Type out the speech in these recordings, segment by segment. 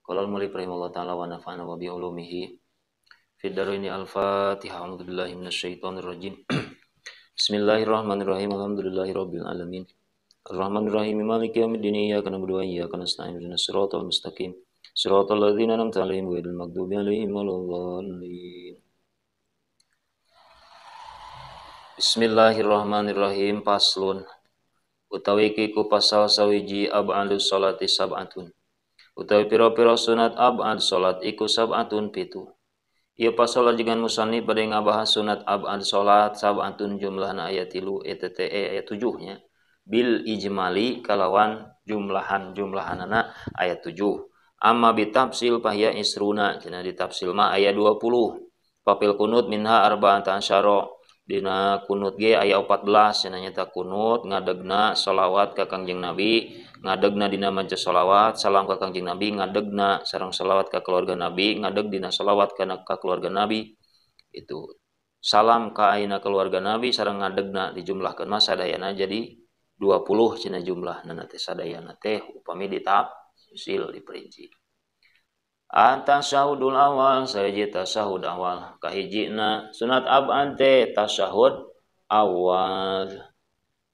Qala al-mu'allif rahimahullah ta'ala wa nafa'ana wa bi ulumihi fid dharaini al-Fatihah. A'udzu billahi minasyaitonir rajim. Bismillahirrahmanirrahim. Alhamdulillahirabbil alamin. Ar-Rahmanir Rahim. Maliki yaumiddin. Iyyaka na'budu wa iyyaka nasta'in. Ihdinas siratal mustaqim. Siratal ladzina an'amta 'alaihim ghairil maghdubi 'alaihim waladdallin. Bismillahirrahmanirrahim. Paslun. Utawi kiku pasal sawiji ab'alus sholati sab'atun. Utawi pira-pira sunat ab'ad salat iku sab'atun pitu. Ieu pasal dengan musannif bade ngabahas sunat ab'ad salat sab'atun jumlahna ayat 3 ayat 7 nya. Bil ijmali kalawan jumlahanana ayat 7. Amma bitafsil pahya isruna cenah ditafsil mah ayat 20. Papil kunut minha arba'ata asyara. Dina kunut ge aya 14 cenah nyata kunut ngadegna shalawat ka Kangjeng Nabi, ngadegna dina maca shalawat salam ka Kangjeng Nabi, ngadegna sareng shalawat ka keluarga Nabi, ngadeg dina shalawat ka keluarga Nabi. Itu salam ka ayeuna keluarga Nabi sareng ngadegna dijumlahkeun mah sadayana jadi 20 cenah jumlahna teh sadayana teh upami ditafsil diperinci. Tasyahudul awal saeuji tasyahud awal kahijina sunat ab'ad teh tasyahud awal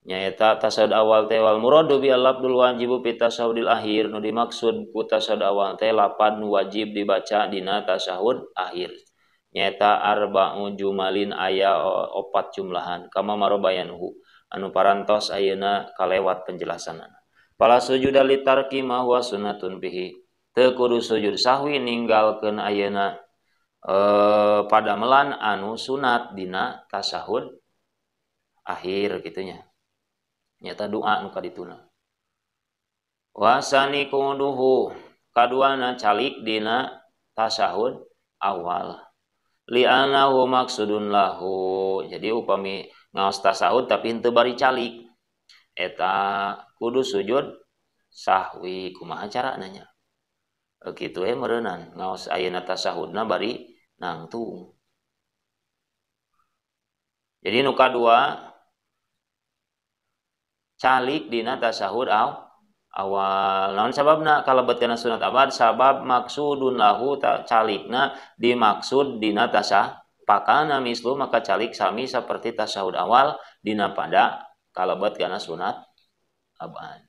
nyaeta tasyahud awal teh wal muradu bi al-lafdul wajibu fi tasyahudil akhir nu dimaksud ku tasyahud awal teh lapan nu wajib dibaca dina tasyahud akhir nyaeta arba'u jumalin aya 4 jumlahan kama marobayanuhu anu parantos ayeuna kalewat penjelasanana. Pala sujuda li tarki ma huwa sunnatun bihi. Teu kudu sujud sahwi ninggalkeun ayeuna padamelan anu sunat dina tasyahud akhir kitunya. Nyata doa nu kadituna. Wasani kuduhu kaduana calik dina tasyahud awal. Li'anahu maksudun lahu. Jadi upami ngaos tasyahud tapi henteu bari calik eta kudu sujud sahwi. Kumaha carana nya? Kitu meureunnan ngaos ayeuna tasyahudna bari nangtung. Jadi nu kadua calik dina tasyahud awal. Naon sababna kalebet kana sunat abad sabab maksudun lahu calikna dimaksud dina tasyahud pakana mislu maka calik sami saperti tasyahud awal dina pada kalebet kana sunat abad.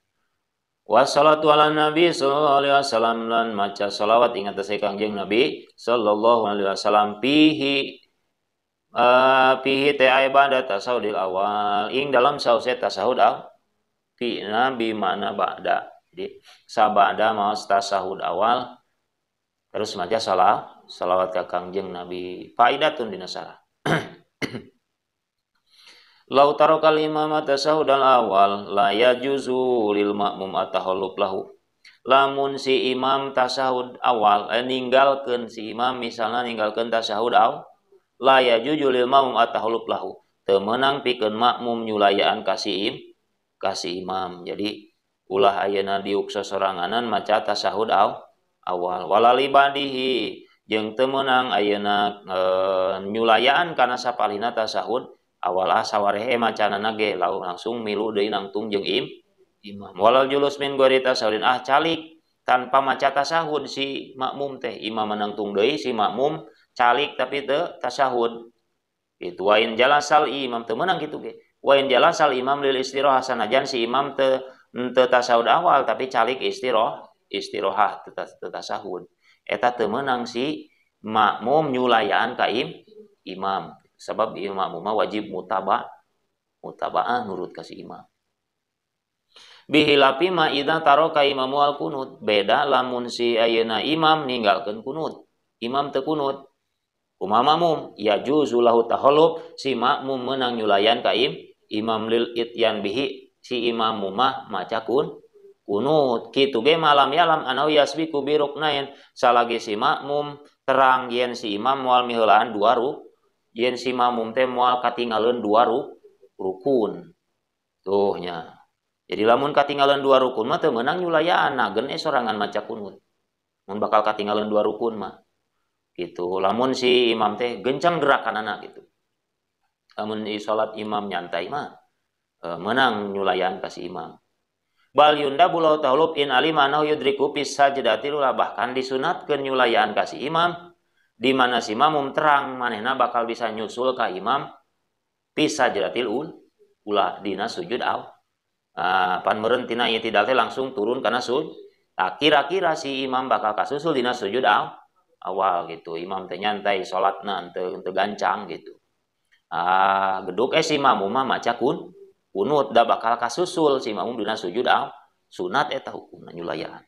Wassalatu ala nabi sallallahu alaihi wasallam lan maca salawat ingat tasih Kangjeng Nabi sallallahu alaihi wasallam pihi teh ibadah tasawudil awal ing dalam sause tasawud fi nabi mana ba'da. Jadi sabada maos tasawud awal terus maca salawat ka Kangjeng Nabi faidatun dina sarah. Lau tarokal imam tasahud al-awal la yajuzu lil makmum atahallub lahu. Lamun si imam tasahud awal ninggalkeun si imam misalna ninggalkeun tasahud awal la yajuzu lil makmum atahallub lahu. Teu meunang pikeun makmum nyulayaan kasih imam. Jadi ulah ayeuna diuk sosoranganan maca tasahud awal walali badihi jeung teu meunang ayeuna nyulayaan kana sapalihna tasahud awal sawarehe macanana ge langsung milu deui nangtung jeung imam. Walal julus min ghairi tasahudin calik tanpa maca tasahud si makmum teh imam nangtung deui si makmum calik tapi teu tasahud. Itu wain jalasal imam teu meunang kitu ge. Wain jalasal imam lil istirahah sanajan si imam teu tasahud awal tapi calik istirahah teu tasahud. Eta teu meunang si makmum nyulayaan ka imam. Sebab imam wajib mutaba'ah nurut kasih imam. Bihilapi ma idza taraka imamu al kunut. Beda lamun si ayeuna imam ninggalkeun kunut. Imam teu kunut. Kumaha makmum? Ya juzu lahu tahallub si makmum meunang nyulayan ka imam lil ityan bihi si imam mah maca kunut. Kitu ge malam yalam anau yasbiku bi ruknain salagi si makmum terang yen si imam moal miheulaan 2 yen si makmum teh moal katinggalin 2 rukun. Tuh nya. Jadi lamun katinggalin 2 rukun mah teu meunang nyulayaan nageun sorangan maca kunut. Mun bakal katinggalin 2 rukun mah. Gitu. Lamun si imam teh gencang gerakanana gitu. Lamun di salat imam nyantai mah meunang nyulayaan ka si imam. Bal yunda bulau tahulub in alima anahu yudriku pis sajdati lula, bahkan disunatkeun nyulayaan ka si imam di mana si makmum terang manehna bakal bisa nyusul ka imam pis sajdatil ula dina sujud pan meureun tina ieu tidal teh langsung turun kana sujud. Nah, kira-kira si imam bakal kasusul dina sujud awal gitu. Imam teh nyantai salatna teu gancang gitu. Geduk si makmum mah maca kunut da bakal kasusul si makmum dina sujud sunat eta hukumna nyulayaan.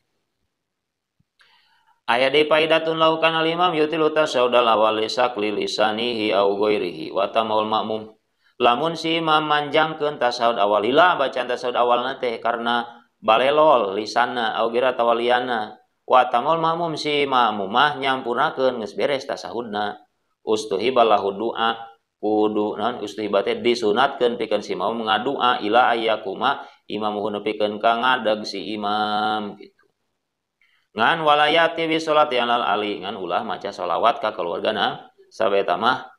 Aya deui faidatun laukan al imam yutilu tasyahudal awal lisakli lisanihi au ghairihi wa tamul makmum. Lamun si imam manjangkeun tasyahud awal lila bacaan tasyahud awalna teh karena balelol lisanna au gira tawaliyana wa tamul makmum si makmum mah nyampurnakeun geus beres tasyahudna ustuhibal lahu du'a kudu naon ustuhiba teh disunatkeun pikeun si makmum ngadua ila ayyakuma imam nepikeun ka ngadeg si imam gitu. Ngan walayati bi sholati alal ali ngan ulah maca sholawat ka keluargana sabeta mah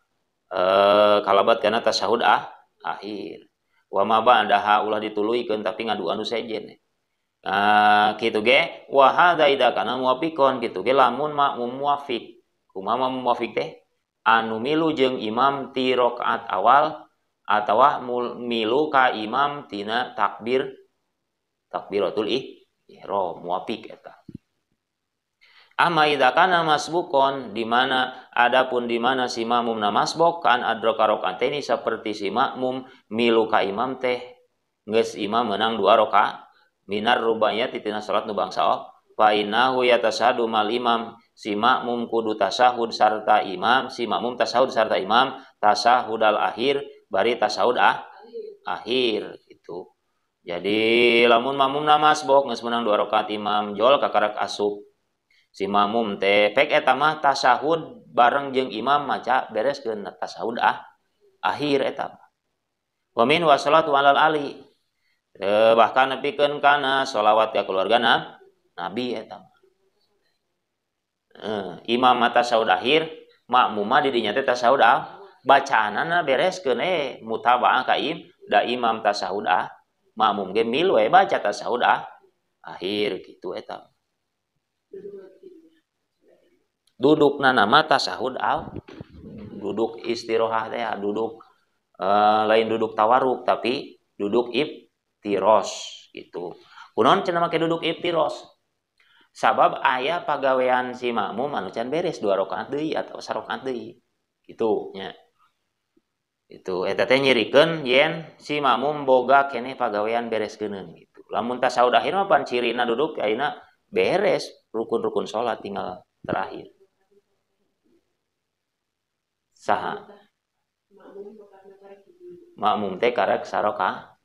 kalabat kana tasyahud akhir. Wa ma ba'daha ulah dituluikeun tapi ngadu anu sejen. Kitu ge wa hadza idza kana muwafiqon kitu ge lamun makmum muwafiq. Kumaha muwafiq teh? Anu milu jeung imam ti rakaat awal atawa milu ka imam tina takbiratul ihram muwafiq eta. Amma idza kana masbukon di mana adapun di mana si makmum na masbuk kan adraka rakaataini seperti si makmum milu ka imam teh geus imam meunang 2 rakaat minar rubaiyat tina salat nu bangsa fa innahu yatashahadu mal imam si makmum kudu tasyahud sarta imam si makmum tasyahud sarta imam tasyahudal akhir bari tasyahud akhir gitu. Jadi lamun makmum na masbuk geus meunang 2 rakaat imam jol kakarak asup si makmum teh pek eta mah tasyahud bareng jeung imam maca bereskeun tasyahud akhir eta. Wa min wa sholatu alal ali bahkan nepikeun kana sholawat ka keluargana nabi eta. Imam mah tasyahud akhir makmum mah di dinya teh tasyahud bacaanana bereskeun mutabaah ka imam tasyahud makmum ge milu baca tasyahud akhir gitu eta. Dudukna nama tasyahud duduk istirahah teh duduk lain duduk tawaruk tapi duduk iftiros gitu. Kunaon cenah make duduk iftiros? Sabab aya pagawean si makmum anu can beres 2 rakaat deui atau 1 rakaat deui. Gitu nya. Itu eta teh nyirikeun yen si makmum boga keneh pagawean bereskeun gitu. Lamun tasyahud akhir mah pan cirina duduk ayeuna beres rukun-rukun salat tinggal terakhir. Saha makmum teh karek saroka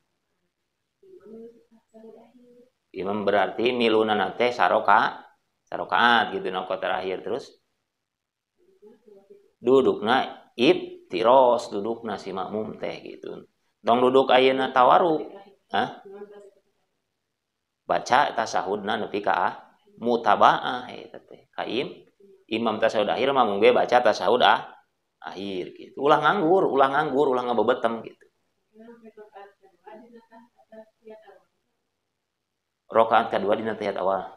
imam berarti miluna teh sarokaat gitu nako terakhir terus dudukna iftiros dudukna si makmum teh gitu tong duduk ayeuna tawaruk baca tasyahudna nepi ka mutabaah eta teh ka imam tasyahud akhir makmum ge baca tasyahud akhir gitu. Ulah nganggur, ulah ngabebetem gitu. Rakaat kedua dina tahiyat awal.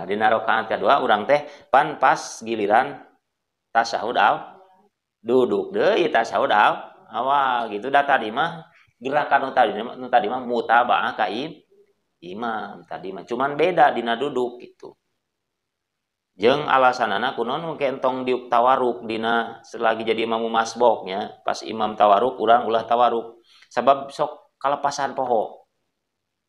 Dina rakaat kedua urang teh pan pas giliran tasyahud duduk deui tasyahud awal gitu. Da tadi mah gerakan nu tadi mah mutabaah ka imam tadi mah cuman beda dina duduk gitu. Jeung alasanana kunaon engke entong diuk tawaruk dina selagi jadi imam masboknya pas imam tawaruk urang ulah tawaruk sabab sok kalepasan poho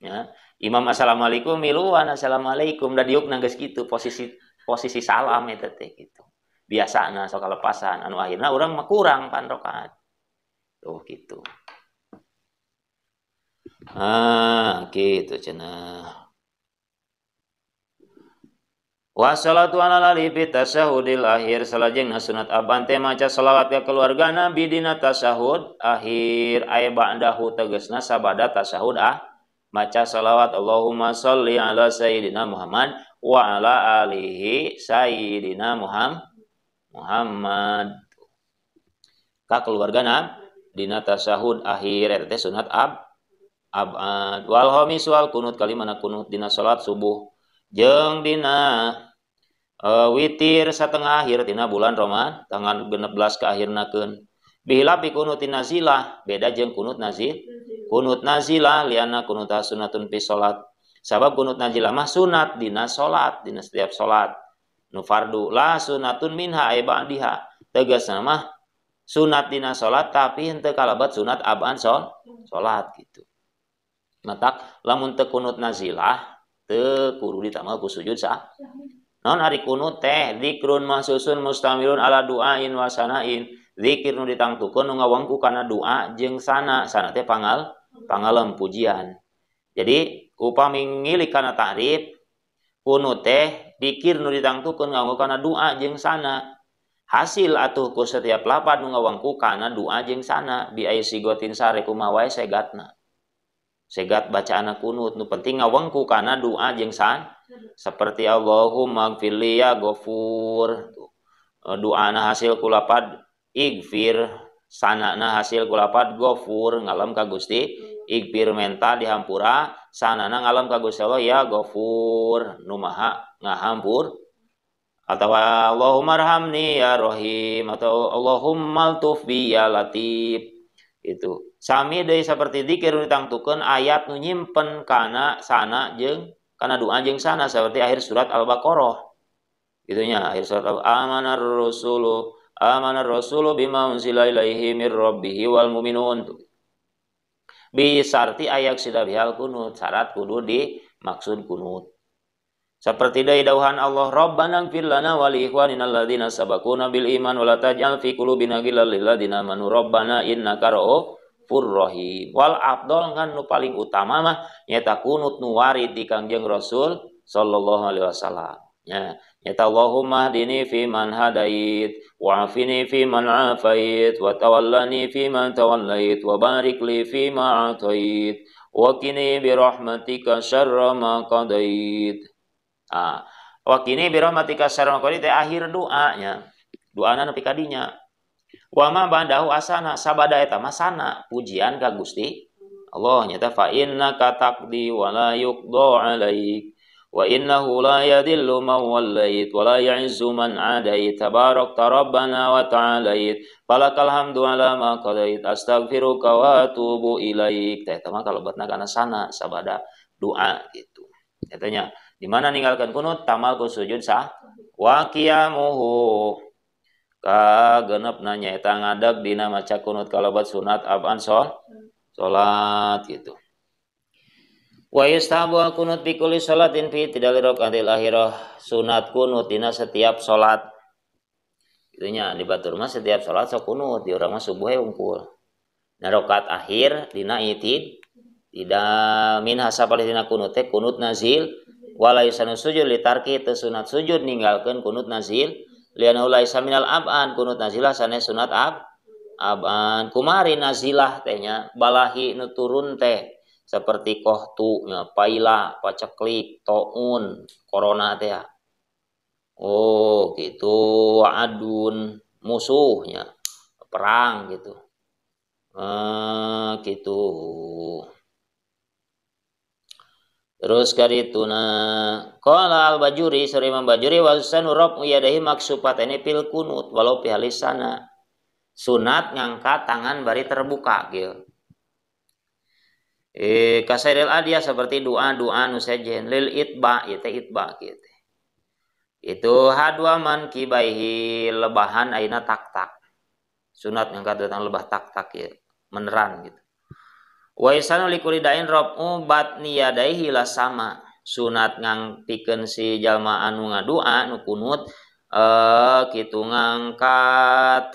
nya imam assalamualaikum miluan assalamualaikum da diukna geus kitu posisi salam eta teh gitu biasana sok kalepasan anu akhirna urang mah kurang pan rakaat tuh gitu gitu cenah. Wassalatu ala ali fi tasyahudil akhir salajengna sunat aban teh maca shalawat ka keluarga nabi dina tasyahud akhir aya ba'dahu tegasna sabada tasyahud maca shalawat Allahumma sholli ala sayyidina Muhammad wa ala alihi sayyidina Muhammad ka keluarga dina tasahud akhir teh sunat abad wal khamis wal kunut kalimana kunut dina salat subuh jeung dina witir satengah akhir tina bulan Ramadan tanggal 16 ke akhirnakeun bihilapi kunut nazilah beda jeung kunut nazilah liana kunut sunatun fi salat sabab kunut nazilah mah sunat dina salat dina setiap salat nu fardu la sunatun minha ay ba'diha tegasna mah sunat dina salat tapi henteu kalabat sunat aban salat gitu matak lamun teu kunut nazilah teu kudu ditamal ku sujud sah non ari kunut teh zikrun mahsusun mustamilun ala duain wa sanain zikir nu ditangtukeun nu ngawangku kana doa jeung sana teh pangalem pujian jadi upami ngilik kana ta'rif kunut teh zikir nu ditangtukeun ngawangku kana doa jeung sana hasil atuh ku setiap lapad nu ngawangku kana doa jeung sana bi aya sigotin sare kumaha wae segat bacaana kunut nu penting ngawangku kana doa jeung sana seperti Allahumma gfirli ya ghafur doana hasil kulapad igfir sanana hasil kulapad ghafur ngalam ka Gusti igfir menta dihampura sanana ngalam ka Gusti Allah ya ghafur nu maha ngahampur atau Allahumma arhamni ya rahim atau Allahumma altuf bi ya latif itu sami deui saperti zikir ditangtukeun ayat nu nyimpen kana sana jeung karena doa jeung sana seperti akhir surat Al-Baqarah. Gitunya akhir surat amanar rasulu bima unzila ilaihi mir rabbih wal mu'minun. Bi syarti ayak sida bihal kunut, syarat kudu dimaksud kunut. Seperti dawuhan Allah Rabbana ighfir lana wa li ikhwanina alladzina sabaquna bil iman wa la taj'al fi qulubina ghillan lil ladzina amanu rabbana innaka ra'ufur rahim. Wal afdal kan nu paling utama mah nyata kunut nu warid di Kangjeng Rasul sallallahu alaihi wasallam. Ya, nyata Allahumma hdini fi man hadait wa afini fi man afait wa tawallani fi man tawallait wa barik li fi ma atait wa qini bi rahmatika syarra ma qadait. Wa qini bi rahmatika syarra ma qadait akhir doanya. Doana nepi ka dinya. Wa ma ba'dahu asana sabada eta mah sana pujian ka Gusti Allah nyata fa innaka taqdi wa la yuqda alaik wa innahu la yadillu man wallait wa la ya'izzu man adait tabarakta rabbana wa ta'alait falakal hamdu ala ma qadait astaghfiruka wa atubu ilaik teh mah kalobatna kana sana sabada doa gitu katanya di mana ninggalkeun kunut tamal ku sujud sah wa qiyamuhu ka genep nanya eta ngadeg dina maca kunut kalabat sunat aban salat gitu. Wa yastahabu kunut fi kulli salatin fi tidal raqatil akhirah sunat kunut dina setiap salat. Itunya di batur mah setiap salat sok kunut di urang mah subuh unggul. Na rakaat akhir dina itid tidak min hasapal dina kunut teh kunut nazil wala yusanu sujud li tarki teu sunat sujud ninggalkeun kunut nazil liana laisa minal ab'an kunut nazilah sanes sunat ab'an kumari nazilah tehnya balahi nu turun teh seperti kohtu nya paila paceklik taun corona teh oh gitu adun musuhnya perang gitu gitu terus karituna qala al-Bajuri suri Imam Bajuri wa sanu rabb yadahi maksupatene fil kunut walau fi halisana sunat ngangkat tangan bari terbuka kieu kasairil adiyah seperti doa nu sejen lil itba ieu teh itba kieu teh itu hadwa man kibaihi lebahan aina tak-tak sunat ngangkat datang lebah tak-tak kieu meneran gitu wa isanu likulidain rabu batni yadaihi la sama sunat ngangpikeun si jalma anu ngadua nu kunut kitu ngangkat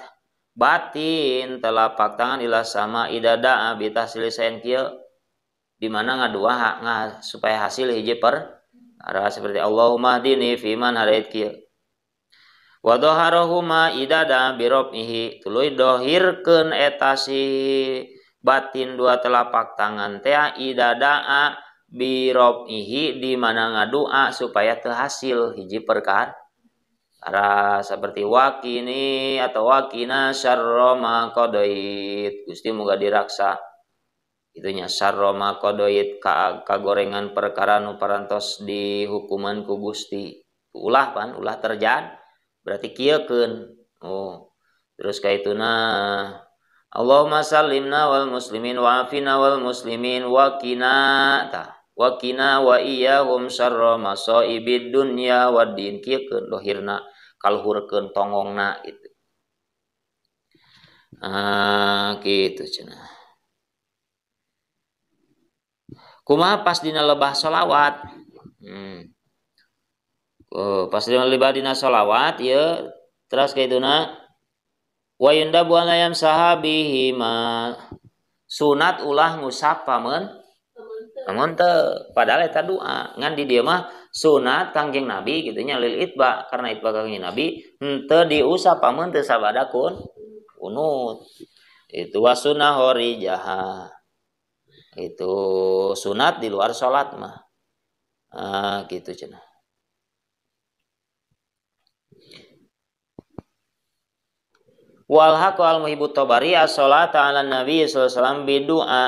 batin telapak tangan ila sama idada bi tahsil saen kieu di mana ngadua supaya hasil hiji per arah seperti Allahumma hdini fi man hadait kieu wa dhaharahuma idada bi rabbihi tuluy dohirkeun eta si batin dua telapak tangan teh idadaa bi rabbihi di mana ngadua supaya teu hasil hiji perkara seperti wakini atau wakina syarra ma qadait. Gusti muga diraksa itunya syarra ma qadait kagorengan perkara nu parantos dihukuman ku Gusti. Ulah pan ulah terjadi berarti kieukeun. Oh. Terus kaituna Allahumma sallimna wal muslimin wa afina wal muslimin wa qina wa iyyahum syarra masaibid dunya waddin kieukeun dohirna kalhurkeun tongongna gitu. Gitu cenah. Kumaha pas dina lebah sholawat? Pas dina lebah dina sholawat ya terus kaituna wa yundabu alayam sahabihi ma sunat ulah ngusap pamun teu padahal eta doa ngan di dieu mah sunat Kangjeng Nabi kitu nya lil itba karena itba Kangjeng Nabi henteu diusap pamun teu sabada kunut itu wasunah hori jaha itu sunat di luar salat mah gitu cenah. Wal haqu al muhibbut tabari as-salata 'ala nabi sallallahu alaihi wasallam bidu'a.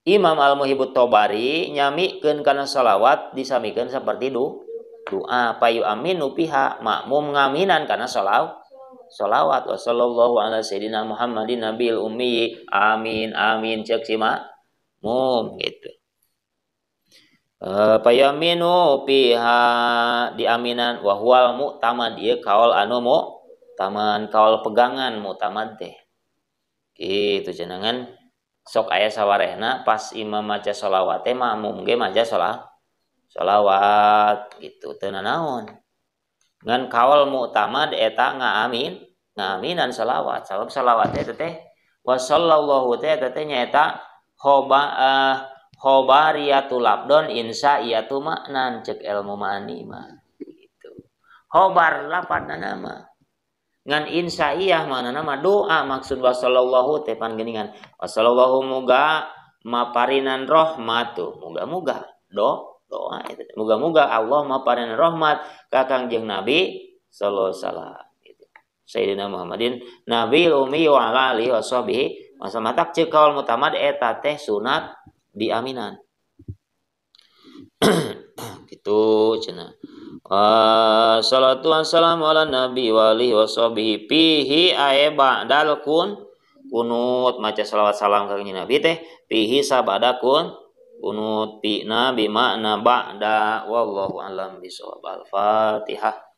Imam al muhibbut tabari nyamikeun kana shalawat disamikeun saperti doa payu aminu piha makmum ngaminan kana shalawat wa sallallahu ala sayyidina Muhammadin nabil ummi amin amin cek si makmum gitu. Payu aminu piha diaminan wa huwal mu'tamad ieu kaul anu taman kaul pegangan mu'tamad teh gitu jenengan sok aya sawarehna pas imam maca sholawat teh makmum ge maca sholawat gitu teu nanaon ngan kaul mu'tamad eta ngaminan sholawat sabab sholawat teh wa sallallahu teh nyaeta khobariyatul labdon insya iyatu maknan cek ilmu mani mah gitu khobar lapadna nama ngan insaiyah mana nama doa maksud wasallallahu teh pangeningan wasallallahu muga maparinan rahmatu muga-muga doa itu muga-muga Allah maparinan rahmat ka Kangjeng Nabi sallallahu alaihi wasallam gitu. Sayyidina Muhammadin nabil ummi wa ala alihi washabihi masamatak ceuk kaul mutamad eta teh sunat diaminan gitu cenah. Salatu wassalamu ala nabi wa alihi washabihi pihi ae ba'dal kunut maca salawat salam ka Nabi teh pihi sabada kunut pina bi makna ba'da wallahu alam bisawab. Al-Fatihah.